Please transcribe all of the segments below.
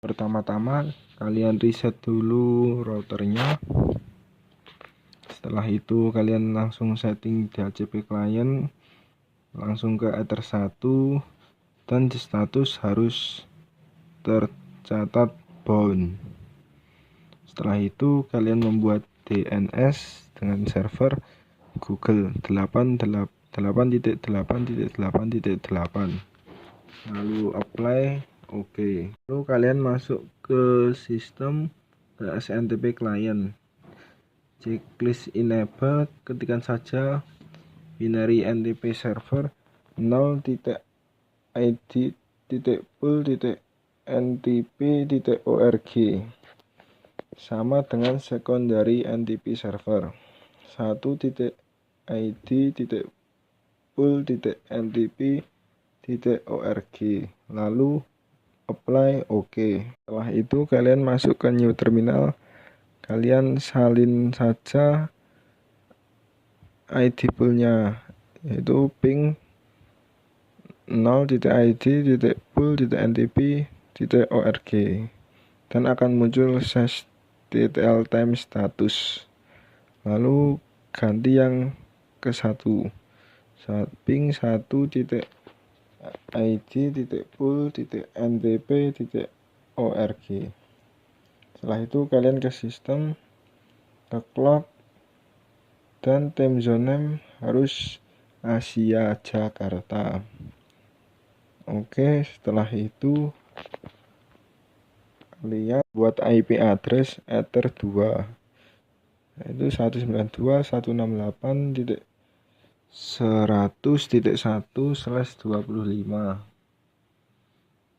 Pertama-tama kalian reset dulu routernya. Setelah itu kalian langsung setting DHCP client, langsung ke Ether 1, dan di status harus tercatat bound. Setelah itu kalian membuat DNS dengan server Google 8.8.8.8, lalu apply, oke. Lalu kalian masuk ke sistem SNTP client, checklist enable, ketikkan saja binary NTP server 0.id.pool.ntp.org sama dengan secondary NTP server 1.id.pool.ntp.org, lalu apply, oke. Setelah itu kalian masuk ke new terminal, kalian salin saja ID poolnya, yaitu ping 0.id.pool.ntp.org, dan akan muncul ttl time status. Lalu ganti yang ke 1, ping 1.id.pool.ntp.org. Setelah itu kalian ke sistem, ke clock, dan time zone name harus Asia Jakarta. Oke, setelah itu kalian buat IP address Ether 2, yaitu 192.168.100.1/25,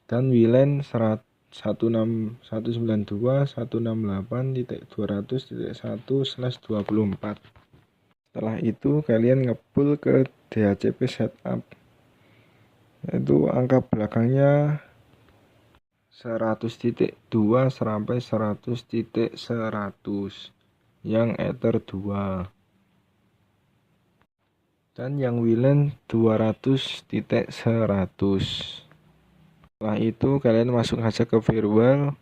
dan WLAN 192.168.200.1/24. Setelah itu kalian ngepull ke DHCP setup, yaitu angka belakangnya 100.2 sampai 100.100 yang Ether 2, dan yang WLAN 200.100. Setelah itu kalian masuk aja ke firewall,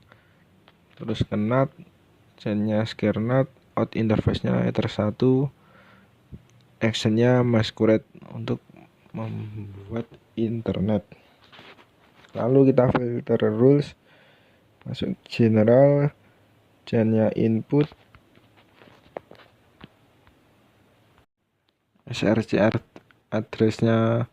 terus ke NAT, chainnya share NAT, out interface-nya Ether 1, actionnya masquerade untuk membuat internet. Lalu kita filter rules, masuk general, chainnya input, src addressnya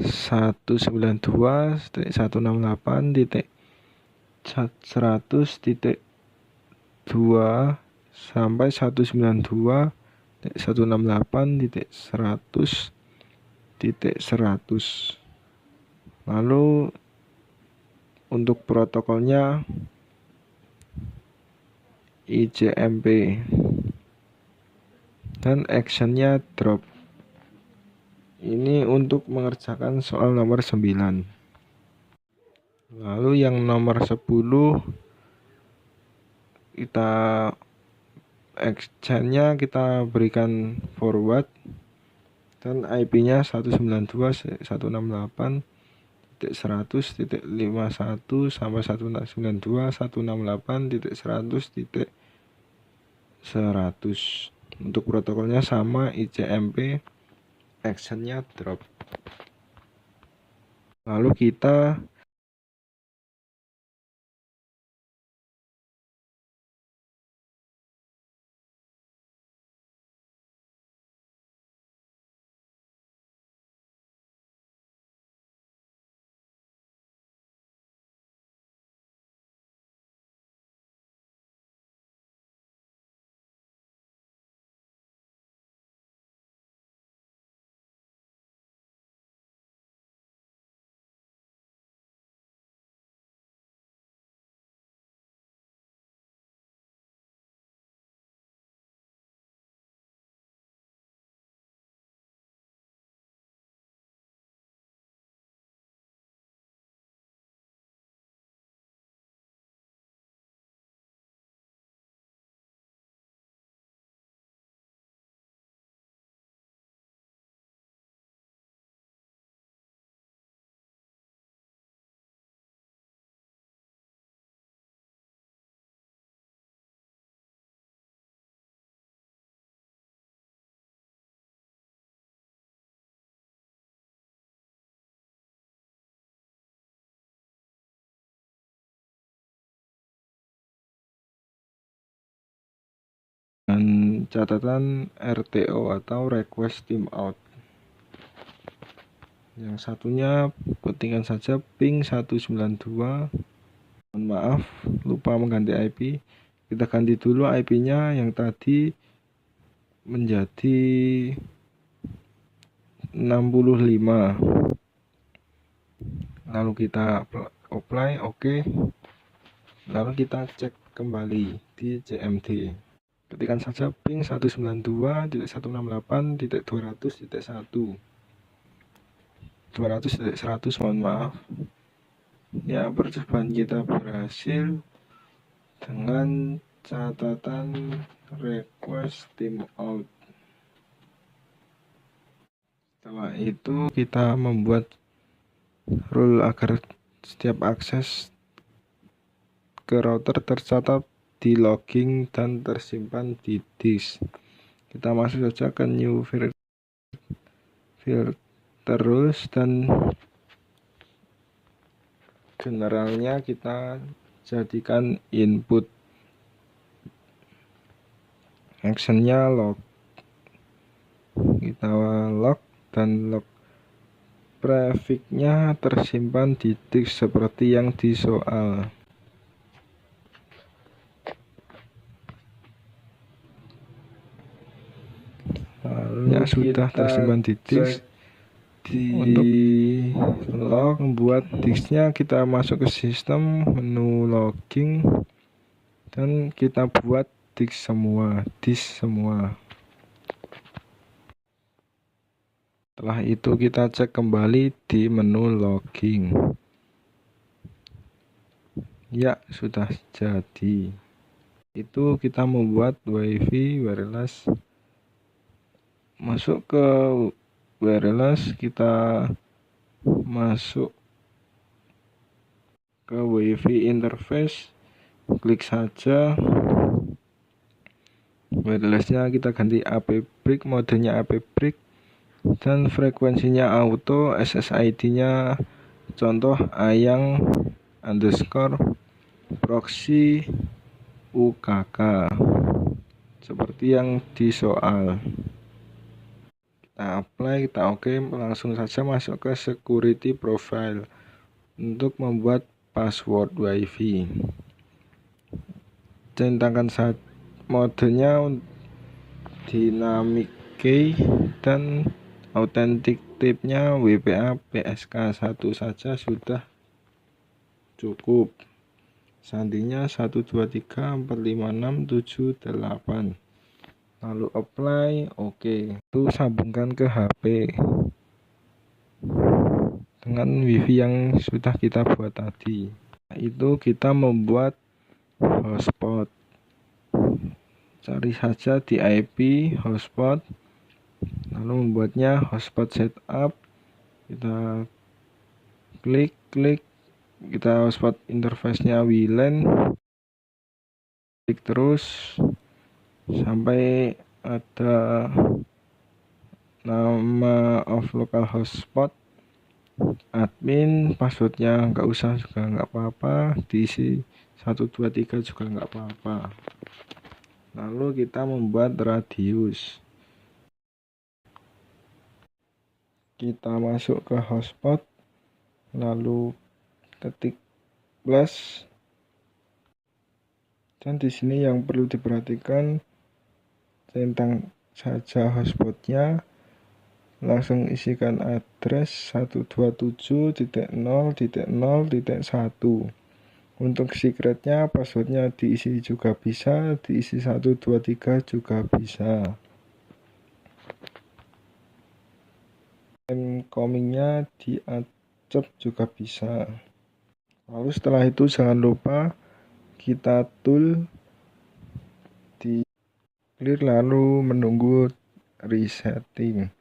192.168.100.2 sampai 192.168.100.100. Lalu untuk protokolnya ICMP, dan actionnya drop. Ini untuk mengerjakan soal nomor 9. Lalu yang nomor 10 kita exchange-nya kita berikan forward, dan IP-nya 192.168.100.51 sampai 192.168.100.100. Untuk protokolnya sama, ICMP, actionnya drop. Lalu kita dan catatan RTO atau request timeout. Yang satunya ketikkan saja ping 192. Mohon maaf, lupa mengganti IP. Kita ganti dulu IP-nya yang tadi menjadi 65. Lalu kita apply, oke. Lalu kita cek kembali di CMD. Ketikkan saja ping 192.168.200.1. 200.100, mohon maaf. Ya, percobaan kita berhasil dengan catatan request timeout. Setelah itu kita membuat rule agar setiap akses ke router tercatat di logging dan tersimpan di disk. Kita masuk saja ke new terus dan generalnya kita jadikan input, actionnya log, kita log dan log prefixnya tersimpan di disk seperti yang di soal. Lalu sudah tersimpan di disk. Untuk log membuat disknya, kita masuk ke sistem, menu logging, dan kita buat disk semua. Setelah itu kita cek kembali di menu logging. Ya, sudah jadi. Itu kita membuat WiFi wireless. Masuk ke wireless, kita masuk ke WiFi interface, klik saja wirelessnya, kita ganti AP brick, modenya AP brick, dan frekuensinya auto, SSID-nya contoh ayang underscore proxy UKK seperti yang di soal. Kita apply, kita oke, langsung saja masuk ke security profile untuk membuat password WiFi. Centangkan saja modenya dynamic key dan authentic type-nya WPA PSK1 saja sudah cukup. Sandinya 123456778. Lalu apply, oke. Itu sambungkan ke HP dengan WiFi yang sudah kita buat tadi. Itu kita membuat hotspot. Cari saja di IP hotspot, lalu membuatnya hotspot setup. Kita klik, kita hotspot interface-nya WLAN, klik terus sampai ada nama of local hotspot, admin, passwordnya nggak usah juga nggak apa-apa, diisi 123 juga nggak apa-apa. Lalu kita membuat radius, kita masuk ke hotspot, lalu ketik plus, dan di sini yang perlu diperhatikan, centang saja hotspotnya, langsung isikan address 127.0.0.1. Untuk secretnya, passwordnya diisi juga bisa, diisi 123 juga bisa. Incomingnya diacep juga bisa. Lalu setelah itu jangan lupa kita tool di clear, lalu menunggu resetting.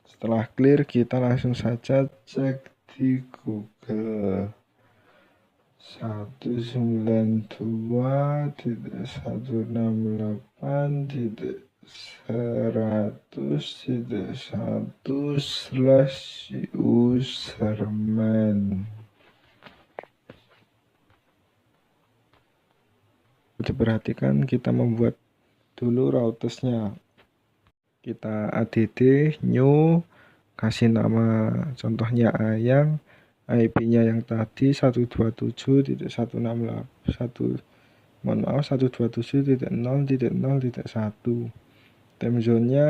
Setelah clear, kita langsung saja cek di Google. 192.168.100/username. Diperhatikan kita membuat dulu routersnya. Kita add new, kasih nama contohnya Ayang, IP-nya yang tadi 127.1.0.0.1. Time zone-nya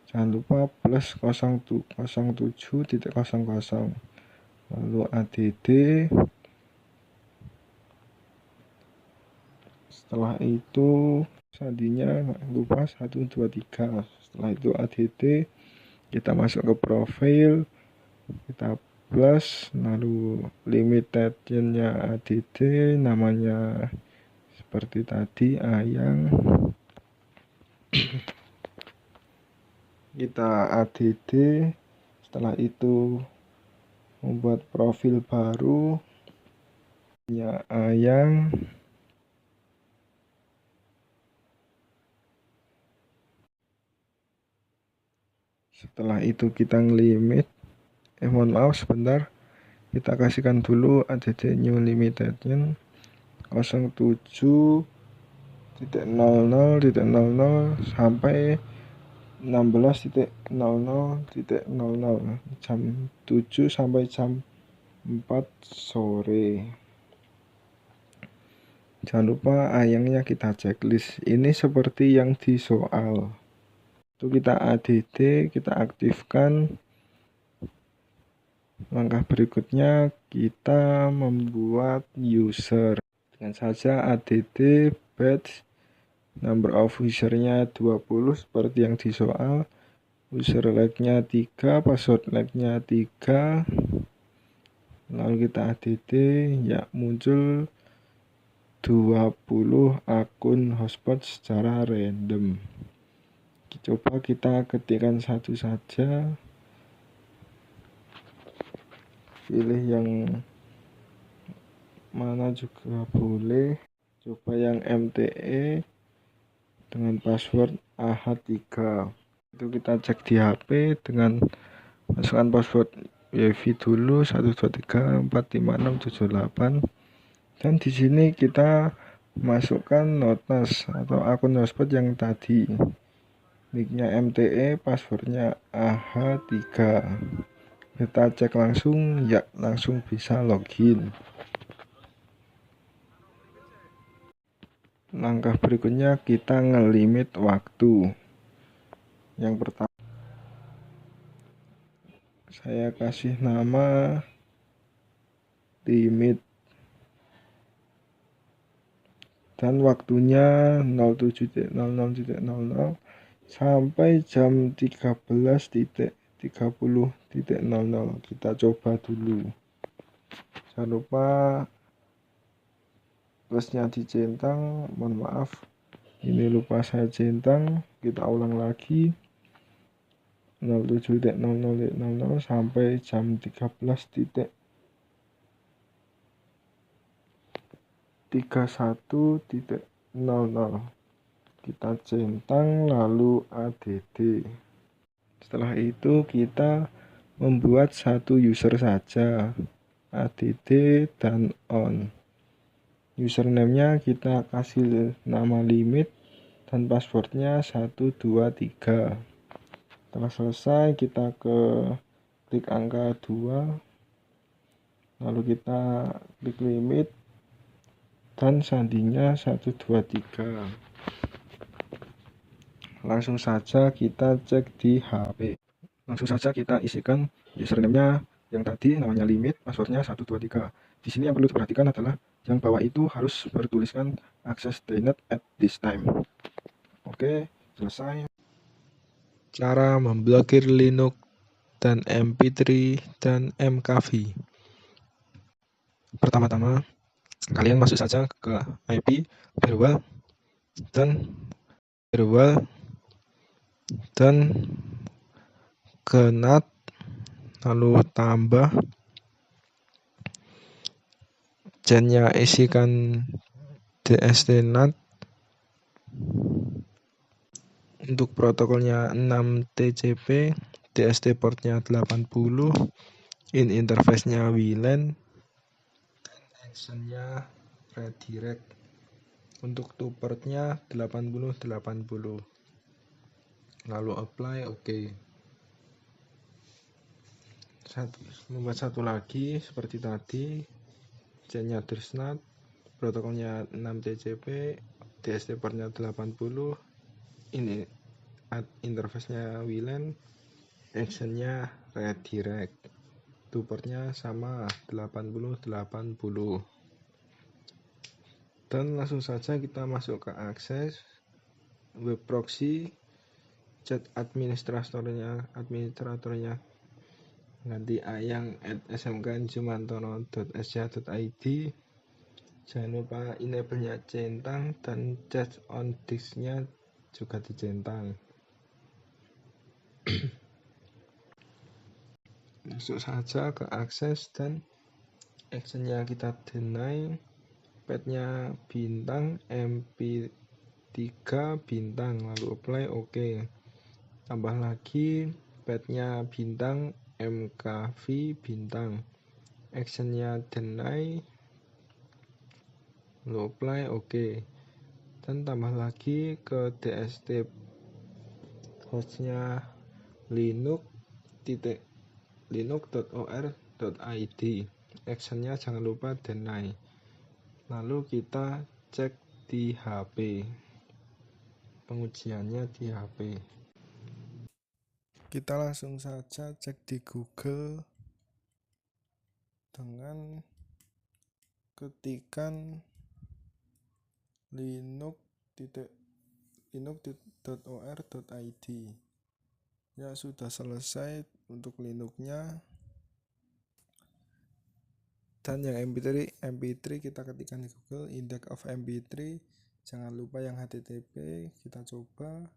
jangan lupa plus 07.00. Lalu add. Setelah itu sandinya lupa 123. Setelah itu add, kita masuk ke profil, kita plus, lalu limitationnya add, namanya seperti tadi Ayang. Kita add. Setelah itu membuat profil baru ya Ayang. Setelah itu kita ngelimit, mohon maaf sebentar, kita kasihkan dulu add new limitation 07.00.00 sampai 16.00.00 jam 7 sampai jam 4 sore. Jangan lupa Ayangnya kita checklist. Ini seperti yang di soal. Itu kita add, kita aktifkan. Langkah berikutnya kita membuat user. Dengan saja add batch, number of usernya 20 seperti yang di soal. User like-nya 3, password like-nya 3. Lalu kita add, ya muncul 20 akun hotspot secara random. Coba kita ketikkan satu saja, pilih yang mana juga boleh. Coba yang MTE dengan password AH3. Itu kita cek di HP dengan masukkan password wifi dulu 123456778. Dan di sini kita masukkan notas atau akun hotspot yang tadi. Nicknya MTE, passwordnya AH3. Kita cek langsung, ya langsung bisa login. Langkah berikutnya kita ngelimit waktu. Yang pertama saya kasih nama limit dan waktunya 07.00.00 sampai jam 13.30.00. Kita coba dulu. Jangan lupa plusnya dicentang, mohon maaf ini lupa saya centang. Kita ulang lagi 07.00.00 sampai jam 13.31.00. Kita centang lalu add. Setelah itu kita membuat satu user saja, add dan on. Username-nya kita kasih nama limit dan passwordnya 123. Setelah selesai kita klik angka 2, lalu kita klik limit dan sandinya 123. Langsung saja kita cek di HP. Langsung saja kita isikan username-nya yang tadi, namanya limit, passwordnya 123. Di sini yang perlu diperhatikan adalah yang bawah itu harus bertuliskan access denied at this time. Oke, selesai. Cara memblokir Linux dan MP3 dan MKV. Pertama-tama kalian masuk saja ke IP firewall dan ke NAT, lalu tambah gennya isikan DST NAT. Untuk protokolnya 6TCP, DST portnya 80, in interface-nya WLAN, dan actionnya redirect. Untuk tupernya 80-80, lalu apply, oke. Membuat satu lagi seperti tadi, chainnya Trisnat, protokolnya 6TCP, DST portnya 80, ini interface-nya WLAN, actionnya redirect, tupernya sama 80-80. Dan langsung saja kita masuk ke akses web proxy, chat administratornya ganti ayang@smknjumantono.sj.id. Jangan lupa enable-nya centang dan chat on disk-nya juga dicentang. Masuk saja ke akses dan action-nya kita deny, path-nya bintang, mp3 bintang, lalu apply, oke. Tambah lagi path-nya bintang, mkv bintang, action-nya deny, lalu apply, oke. Dan tambah lagi ke DST hostnya linux.or.id, actionnya jangan lupa deny. Lalu kita cek di HP, pengujiannya di HP. Kita langsung saja cek di Google dengan ketikan linux.or.id. Ya, sudah selesai untuk Linux-nya. Dan yang MP3 kita ketikkan di Google, index of MP3. Jangan lupa yang HTTP, kita coba.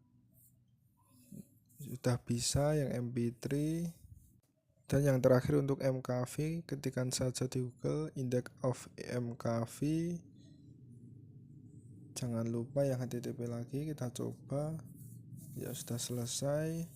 Sudah bisa yang MP3. Dan yang terakhir untuk MKV, ketikkan saja di Google index of MKV. Jangan lupa yang HTTP lagi, kita coba. Ya, sudah selesai.